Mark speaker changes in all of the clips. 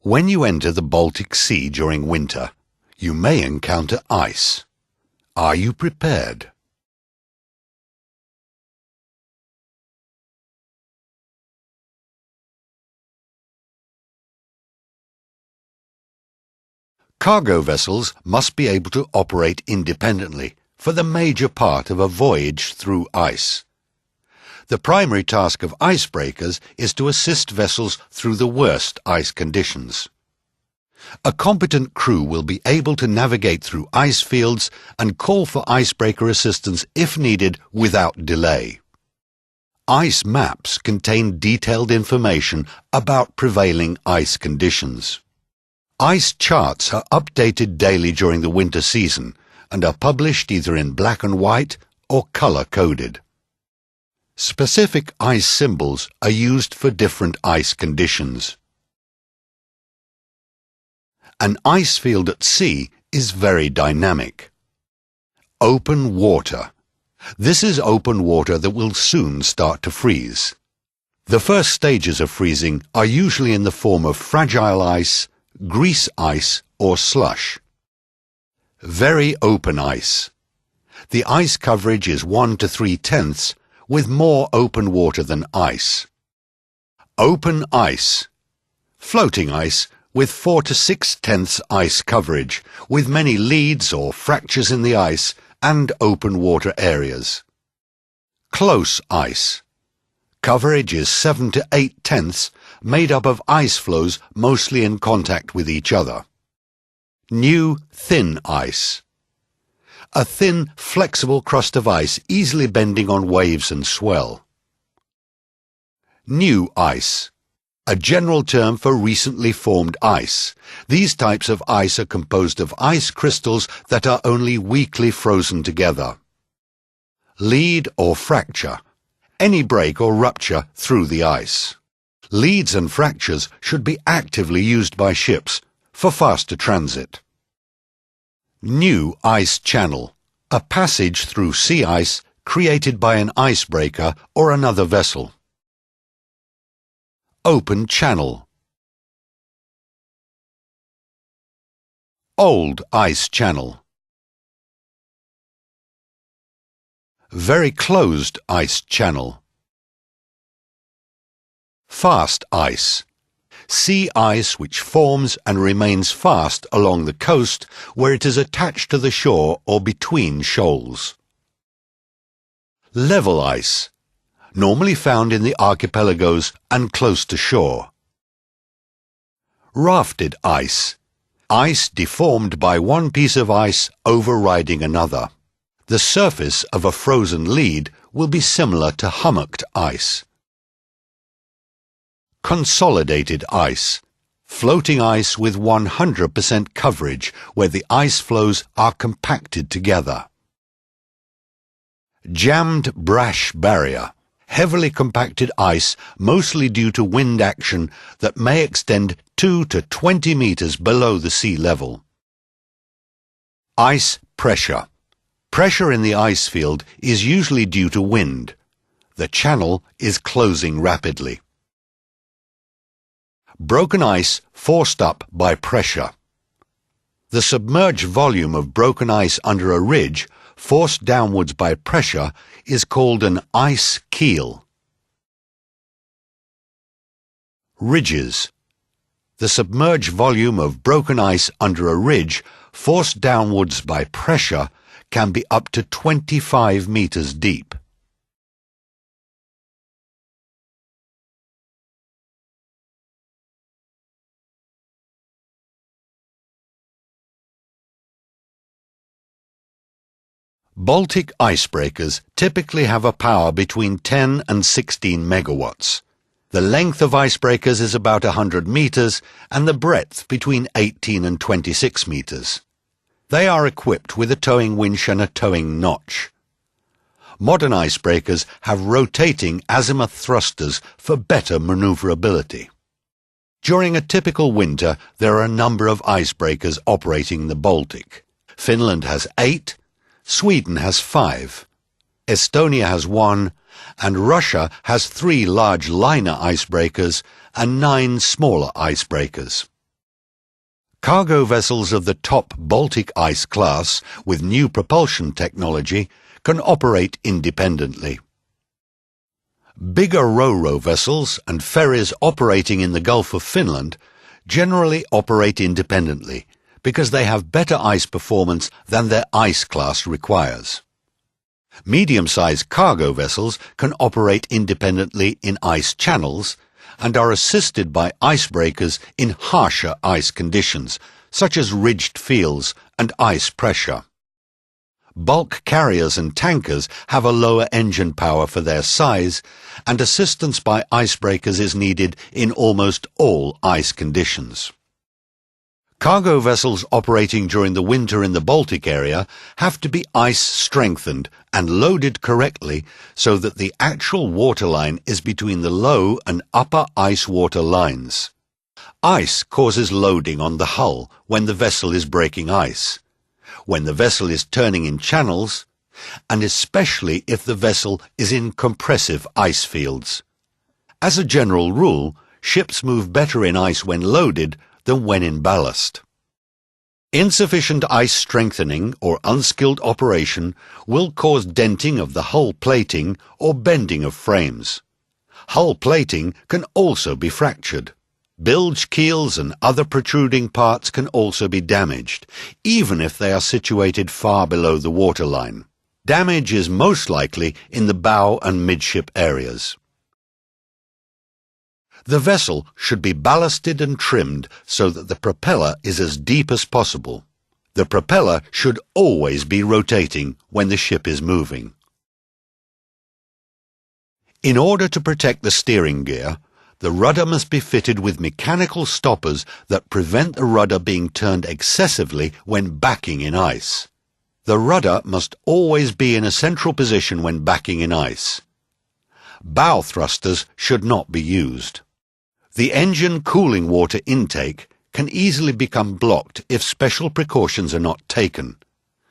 Speaker 1: When you enter the Baltic Sea during winter, you may encounter ice. Are you prepared? Cargo vessels must be able to operate independently for the major part of a voyage through ice. The primary task of icebreakers is to assist vessels through the worst ice conditions. A competent crew will be able to navigate through ice fields and call for icebreaker assistance if needed without delay. Ice maps contain detailed information about prevailing ice conditions. Ice charts are updated daily during the winter season and are published either in black and white or color-coded. Specific ice symbols are used for different ice conditions. An ice field at sea is very dynamic. Open water. This is open water that will soon start to freeze. The first stages of freezing are usually in the form of fragile ice, grease ice, or slush. Very open ice. The ice coverage is 1 to 3/10, with more open water than ice. Open ice. Floating ice with 4 to 6/10 ice coverage, with many leads or fractures in the ice and open water areas. Close ice. Coverage is 7 to 8/10, made up of ice flows mostly in contact with each other. New thin ice. A thin, flexible crust of ice easily bending on waves and swell. New ice. A general term for recently formed ice. These types of ice are composed of ice crystals that are only weakly frozen together. Lead or fracture. Any break or rupture through the ice. Leads and fractures should be actively used by ships for faster transit. New ice channel. A passage through sea ice created by an icebreaker or another vessel. Open channel. Old ice channel. Very closed ice channel. Fast ice. Sea ice which forms and remains fast along the coast where it is attached to the shore or between shoals. Level ice. Normally found in the archipelagos and close to shore. Rafted ice. Ice deformed by one piece of ice overriding another. The surface of a frozen lead will be similar to hummocked ice. Consolidated ice. Floating ice with 100% coverage where the ice flows are compacted together. Jammed brash barrier. Heavily compacted ice mostly due to wind action that may extend 2 to 20 meters below the sea level. Ice pressure. Pressure in the ice field is usually due to wind. The channel is closing rapidly. Broken ice forced up by pressure. The submerged volume of broken ice under a ridge forced downwards by pressure is called an ice keel. Ridges. The submerged volume of broken ice under a ridge forced downwards by pressure can be up to 25 meters deep. Baltic icebreakers typically have a power between 10 and 16 megawatts. The length of icebreakers is about 100 meters and the breadth between 18 and 26 meters. They are equipped with a towing winch and a towing notch. Modern icebreakers have rotating azimuth thrusters for better maneuverability. During a typical winter, there are a number of icebreakers operating in the Baltic. Finland has 8, Sweden has 5, Estonia has 1, and Russia has 3 large liner icebreakers and 9 smaller icebreakers. Cargo vessels of the top Baltic ice class with new propulsion technology can operate independently. Bigger ro-ro vessels and ferries operating in the Gulf of Finland generally operate independently because they have better ice performance than their ice class requires. Medium-sized cargo vessels can operate independently in ice channels and are assisted by icebreakers in harsher ice conditions, such as ridged fields and ice pressure. Bulk carriers and tankers have a lower engine power for their size, and assistance by icebreakers is needed in almost all ice conditions. Cargo vessels operating during the winter in the Baltic area have to be ice-strengthened and loaded correctly so that the actual waterline is between the low and upper ice water lines. Ice causes loading on the hull when the vessel is breaking ice, when the vessel is turning in channels, and especially if the vessel is in compressive ice fields. As a general rule, ships move better in ice when loaded than when in ballast. Insufficient ice strengthening or unskilled operation will cause denting of the hull plating or bending of frames. Hull plating can also be fractured. Bilge keels and other protruding parts can also be damaged, even if they are situated far below the waterline. Damage is most likely in the bow and midship areas. The vessel should be ballasted and trimmed so that the propeller is as deep as possible. The propeller should always be rotating when the ship is moving. In order to protect the steering gear, the rudder must be fitted with mechanical stoppers that prevent the rudder being turned excessively when backing in ice. The rudder must always be in a central position when backing in ice. Bow thrusters should not be used. The engine cooling water intake can easily become blocked if special precautions are not taken.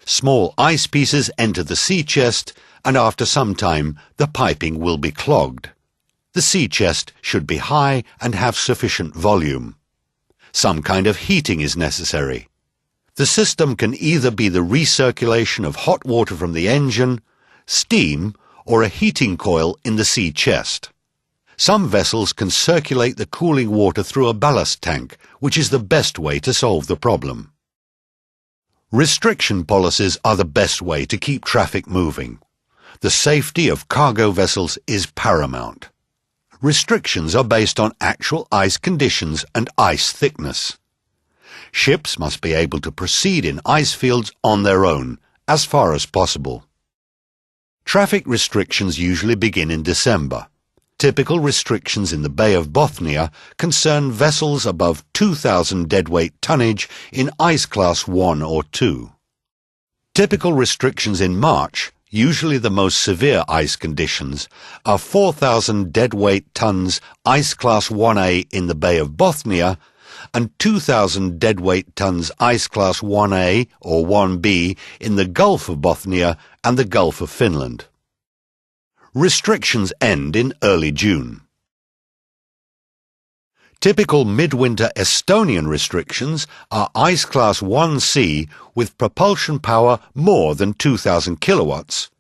Speaker 1: Small ice pieces enter the sea chest, and after some time the piping will be clogged. The sea chest should be high and have sufficient volume. Some kind of heating is necessary. The system can either be the recirculation of hot water from the engine, steam, or a heating coil in the sea chest. Some vessels can circulate the cooling water through a ballast tank, which is the best way to solve the problem. Restriction policies are the best way to keep traffic moving. The safety of cargo vessels is paramount. Restrictions are based on actual ice conditions and ice thickness. Ships must be able to proceed in ice fields on their own, as far as possible. Traffic restrictions usually begin in December. Typical restrictions in the Bay of Bothnia concern vessels above 2,000 deadweight tonnage in Ice Class 1 or 2. Typical restrictions in March, usually the most severe ice conditions, are 4,000 deadweight tons Ice Class 1A in the Bay of Bothnia and 2,000 deadweight tons Ice Class 1A or 1B in the Gulf of Bothnia and the Gulf of Finland. Restrictions end in early June. Typical midwinter Estonian restrictions are Ice Class 1C with propulsion power more than 2,000 kilowatts,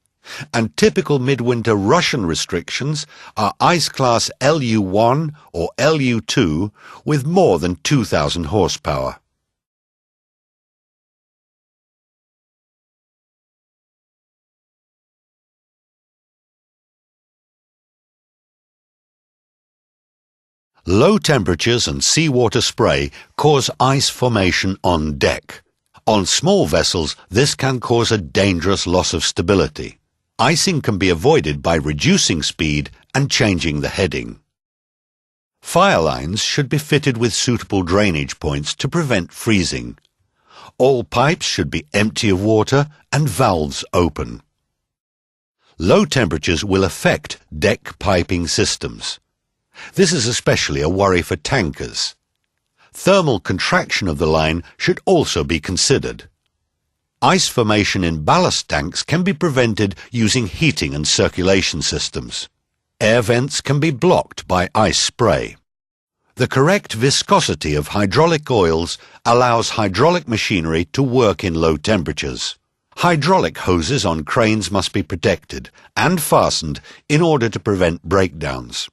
Speaker 1: and typical midwinter Russian restrictions are Ice Class LU1 or LU2 with more than 2,000 horsepower. Low temperatures and seawater spray cause ice formation on deck. On small vessels, this can cause a dangerous loss of stability. Icing can be avoided by reducing speed and changing the heading. Fire lines should be fitted with suitable drainage points to prevent freezing. All pipes should be empty of water and valves open. Low temperatures will affect deck piping systems. This is especially a worry for tankers. Thermal contraction of the line should also be considered. Ice formation in ballast tanks can be prevented using heating and circulation systems. Air vents can be blocked by ice spray. The correct viscosity of hydraulic oils allows hydraulic machinery to work in low temperatures. Hydraulic hoses on cranes must be protected and fastened in order to prevent breakdowns.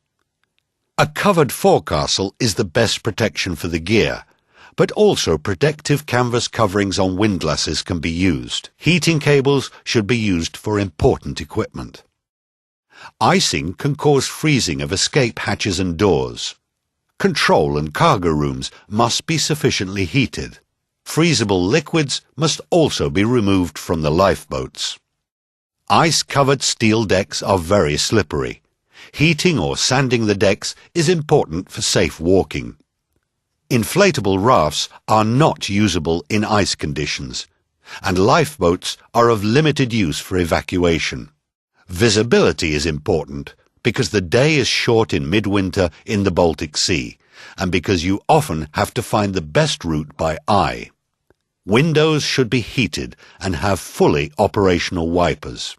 Speaker 1: A covered forecastle is the best protection for the gear, but also protective canvas coverings on windlasses can be used. Heating cables should be used for important equipment. Icing can cause freezing of escape hatches and doors. Control and cargo rooms must be sufficiently heated. Freezable liquids must also be removed from the lifeboats. Ice-covered steel decks are very slippery. Heating or sanding the decks is important for safe walking. Inflatable rafts are not usable in ice conditions, and lifeboats are of limited use for evacuation. Visibility is important because the day is short in midwinter in the Baltic Sea, and because you often have to find the best route by eye. Windows should be heated and have fully operational wipers.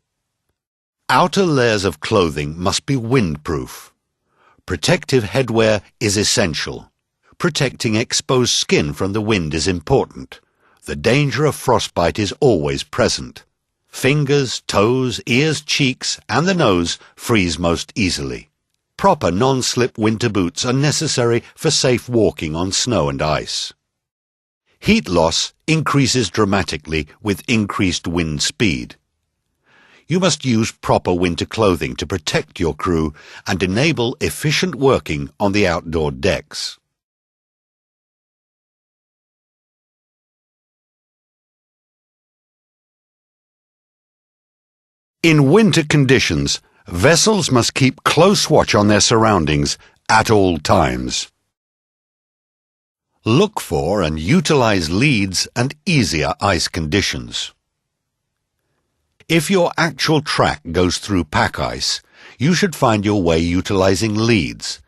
Speaker 1: Outer layers of clothing must be windproof. Protective headwear is essential. Protecting exposed skin from the wind is important. The danger of frostbite is always present. Fingers, toes, ears, cheeks, and the nose freeze most easily. Proper non-slip winter boots are necessary for safe walking on snow and ice. Heat loss increases dramatically with increased wind speed. You must use proper winter clothing to protect your crew and enable efficient working on the outdoor decks. In winter conditions, vessels must keep close watch on their surroundings at all times. Look for and utilize leads and easier ice conditions. If your actual track goes through pack ice, you should find your way utilizing leads,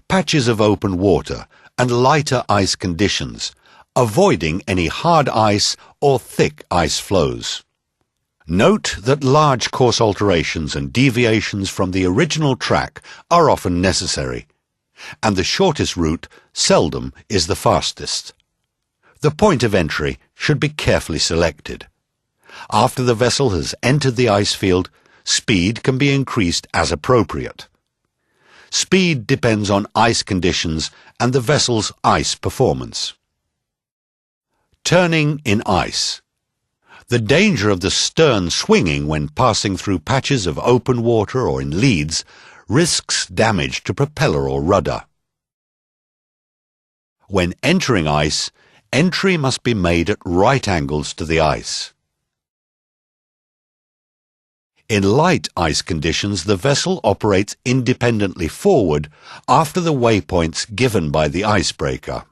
Speaker 1: patches of open water, and lighter ice conditions, avoiding any hard ice or thick ice flows. Note that large course alterations and deviations from the original track are often necessary, and the shortest route seldom is the fastest. The point of entry should be carefully selected. After the vessel has entered the ice field, speed can be increased as appropriate. Speed depends on ice conditions and the vessel's ice performance. Turning in ice. The danger of the stern swinging when passing through patches of open water or in leads risks damage to propeller or rudder. When entering ice, entry must be made at right angles to the ice. In light ice conditions, the vessel operates independently forward after the waypoints given by the icebreaker.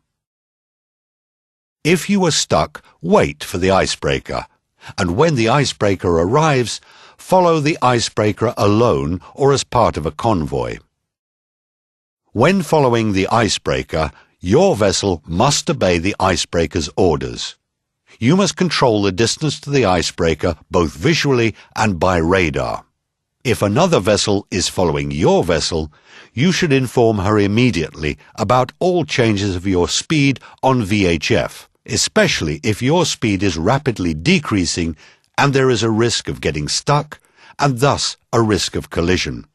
Speaker 1: If you are stuck, wait for the icebreaker, and when the icebreaker arrives, follow the icebreaker alone or as part of a convoy. When following the icebreaker, your vessel must obey the icebreaker's orders. You must control the distance to the icebreaker both visually and by radar. If another vessel is following your vessel, you should inform her immediately about all changes of your speed on VHF, especially if your speed is rapidly decreasing and there is a risk of getting stuck and thus a risk of collision.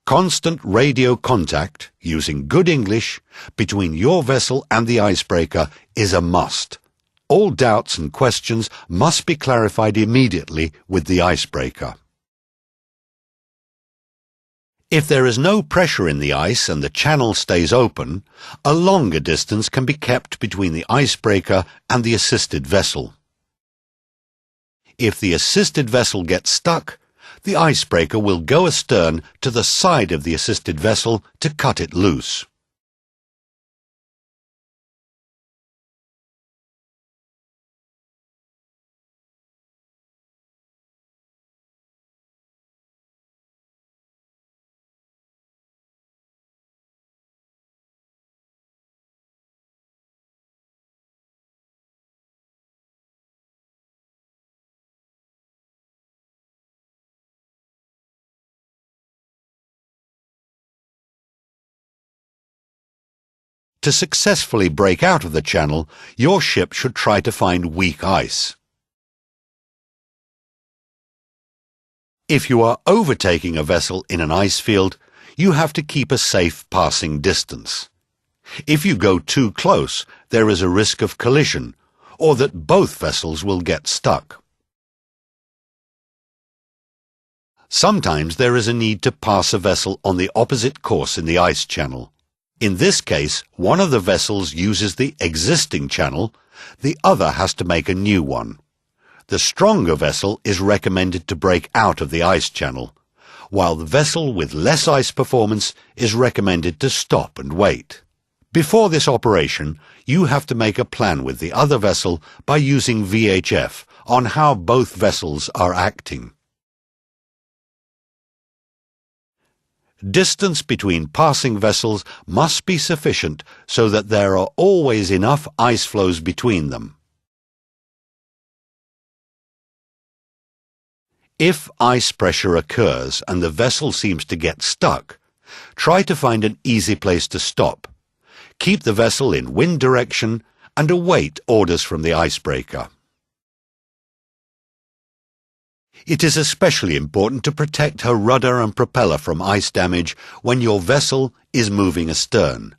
Speaker 1: Constant radio contact, using good English, between your vessel and the icebreaker is a must. All doubts and questions must be clarified immediately with the icebreaker. If there is no pressure in the ice and the channel stays open, a longer distance can be kept between the icebreaker and the assisted vessel. If the assisted vessel gets stuck, the icebreaker will go astern to the side of the assisted vessel to cut it loose. To successfully break out of the channel, your ship should try to find weak ice. If you are overtaking a vessel in an ice field, you have to keep a safe passing distance. If you go too close, there is a risk of collision, or that both vessels will get stuck. Sometimes there is a need to pass a vessel on the opposite course in the ice channel. In this case, one of the vessels uses the existing channel, the other has to make a new one. The stronger vessel is recommended to break out of the ice channel, while the vessel with less ice performance is recommended to stop and wait. Before this operation, you have to make a plan with the other vessel by using VHF on how both vessels are acting. Distance between passing vessels must be sufficient so that there are always enough ice flows between them. If ice pressure occurs and the vessel seems to get stuck, try to find an easy place to stop. Keep the vessel in wind direction and await orders from the icebreaker. It is especially important to protect her rudder and propeller from ice damage when your vessel is moving astern.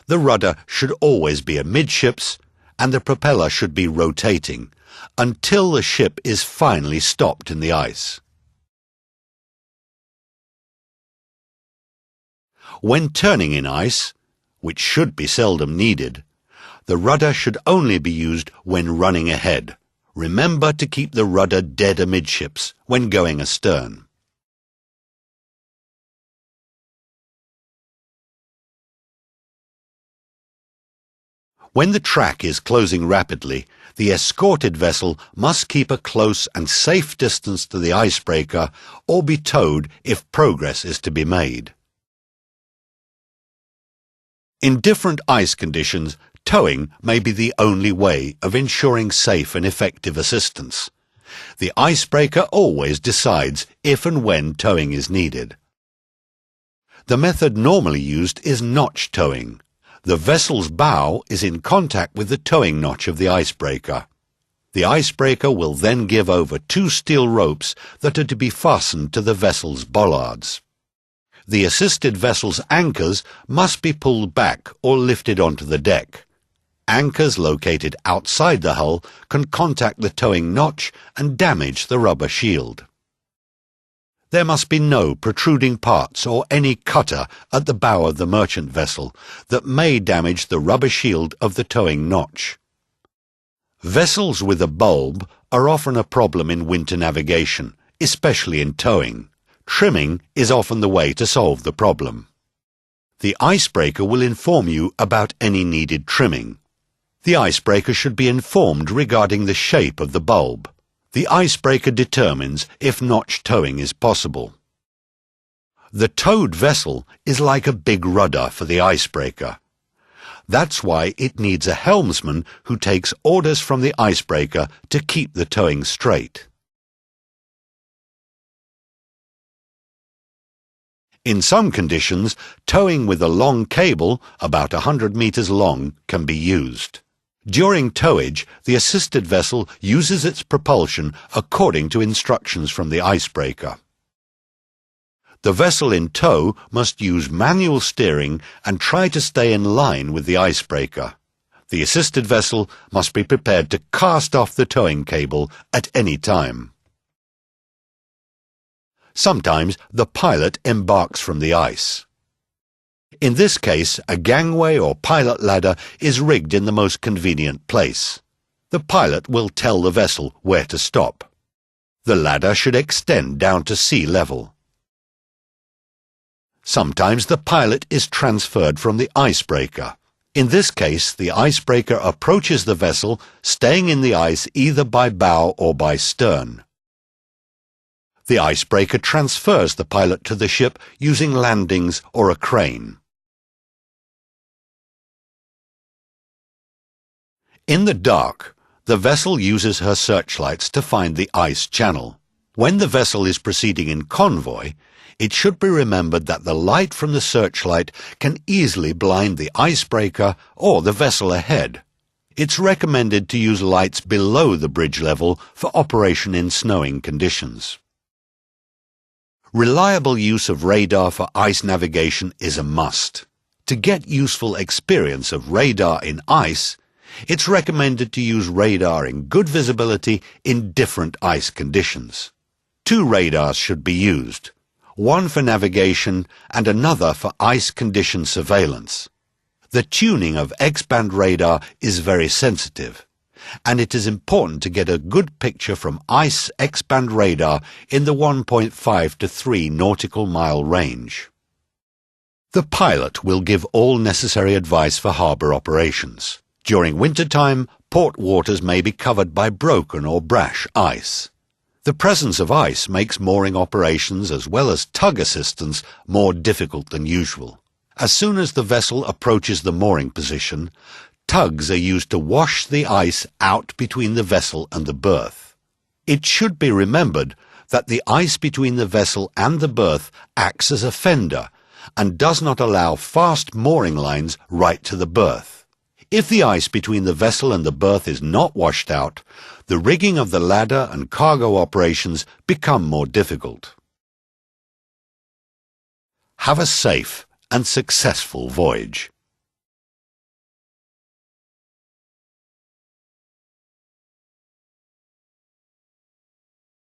Speaker 1: The rudder should always be amidships and the propeller should be rotating until the ship is finally stopped in the ice. When turning in ice, which should be seldom needed, the rudder should only be used when running ahead. Remember to keep the rudder dead amidships when going astern. When the track is closing rapidly, the escorted vessel must keep a close and safe distance to the icebreaker or be towed if progress is to be made. In different ice conditions, towing may be the only way of ensuring safe and effective assistance. The icebreaker always decides if and when towing is needed. The method normally used is notch towing. The vessel's bow is in contact with the towing notch of the icebreaker. The icebreaker will then give over 2 steel ropes that are to be fastened to the vessel's bollards. The assisted vessel's anchors must be pulled back or lifted onto the deck. Anchors located outside the hull can contact the towing notch and damage the rubber shield. There must be no protruding parts or any cutter at the bow of the merchant vessel that may damage the rubber shield of the towing notch. Vessels with a bulb are often a problem in winter navigation, especially in towing. Trimming is often the way to solve the problem. The icebreaker will inform you about any needed trimming. The icebreaker should be informed regarding the shape of the bulb. The icebreaker determines if notch towing is possible. The towed vessel is like a big rudder for the icebreaker. That's why it needs a helmsman who takes orders from the icebreaker to keep the towing straight. In some conditions, towing with a long cable, about 100 meters long, can be used. During towage, the assisted vessel uses its propulsion according to instructions from the icebreaker. The vessel in tow must use manual steering and try to stay in line with the icebreaker. The assisted vessel must be prepared to cast off the towing cable at any time. Sometimes the pilot embarks from the ice. In this case, a gangway or pilot ladder is rigged in the most convenient place. The pilot will tell the vessel where to stop. The ladder should extend down to sea level. Sometimes the pilot is transferred from the icebreaker. In this case, the icebreaker approaches the vessel, staying in the ice either by bow or by stern. The icebreaker transfers the pilot to the ship using landings or a crane. In the dark, the vessel uses her searchlights to find the ice channel. When the vessel is proceeding in convoy, It should be remembered that the light from the searchlight can easily blind the icebreaker or the vessel ahead. It's recommended to use lights below the bridge level for operation in snowing conditions. Reliable use of radar for ice navigation is a must. To get useful experience of radar in ice, it's recommended to use radar in good visibility in different ice conditions. 2 radars should be used, one for navigation and another for ice condition surveillance. The tuning of X-band radar is very sensitive, and it is important to get a good picture from ice X-band radar in the 1.5 to 3 nautical mile range. The pilot will give all necessary advice for harbour operations. During wintertime, port waters may be covered by broken or brash ice. The presence of ice makes mooring operations as well as tug assistance more difficult than usual. As soon as the vessel approaches the mooring position, tugs are used to wash the ice out between the vessel and the berth. It should be remembered that the ice between the vessel and the berth acts as a fender and does not allow fast mooring lines right to the berth. If the ice between the vessel and the berth is not washed out, the rigging of the ladder and cargo operations become more difficult. Have a safe and successful voyage.